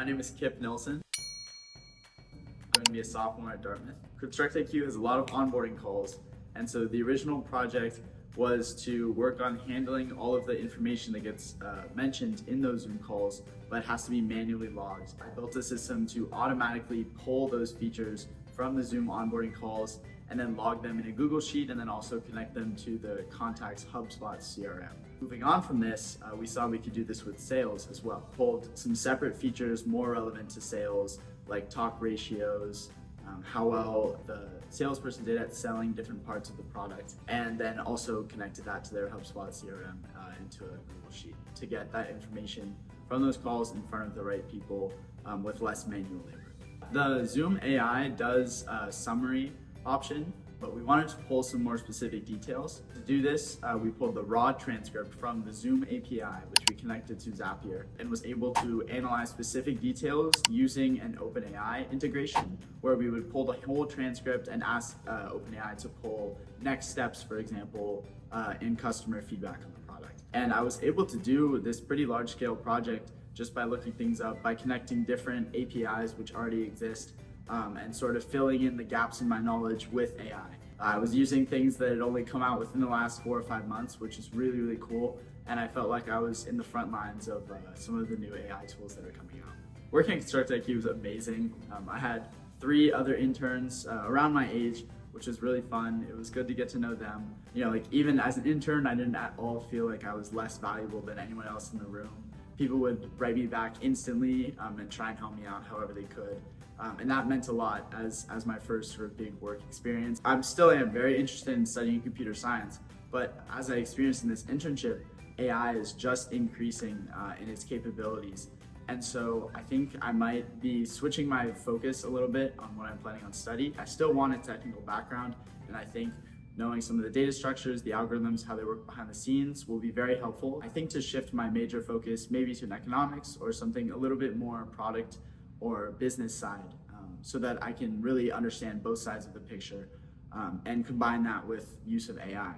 name is Kip Nilsson. I'm going to be a sophomore at Dartmouth. ConstructIQ has a lot of onboarding calls, and so the original project was to work on handling all of the information that gets mentioned in those Zoom calls, but has to be manually logged. I built a system to automatically pull those features from the Zoom onboarding calls and then log them in a Google Sheet and then also connect them to the Contacts HubSpot CRM. Moving on from this, we saw we could do this with sales as well. Pulled some separate features more relevant to sales, like talk ratios, how well the salesperson did at selling different parts of the product, and then also connected that to their HubSpot CRM into a Google Sheet to get that information from those calls in front of the right people with less manual labor. The Zoom AI does a summary option, but we wanted to pull some more specific details. To do this, we pulled the raw transcript from the Zoom API, which we connected to Zapier, and was able to analyze specific details using an OpenAI integration, where we would pull the whole transcript and ask OpenAI to pull next steps, for example, in customer feedback on the product. And I was able to do this pretty large-scale project just by looking things up, by connecting different APIs which already exist, and sort of filling in the gaps in my knowledge with AI. I was using things that had only come out within the last 4 or 5 months, which is really, really cool. And I felt like I was in the front lines of some of the new AI tools that are coming out. Working at ConstructIQ was amazing. I had 3 other interns around my age, which was really fun. It was good to get to know them. You know, like even as an intern, I didn't at all feel like I was less valuable than anyone else in the room. People would write me back instantly and try and help me out however they could. And that meant a lot as my first sort of big work experience. I still am very interested in studying computer science, but as I experienced in this internship, AI is just increasing in its capabilities. And so I think I might be switching my focus a little bit on what I'm planning on studying. I still want a technical background, and I think knowing some of the data structures, the algorithms, how they work behind the scenes will be very helpful. I think to shift my major focus maybe to an economics or something a little bit more product or business side, so that I can really understand both sides of the picture and combine that with use of AI.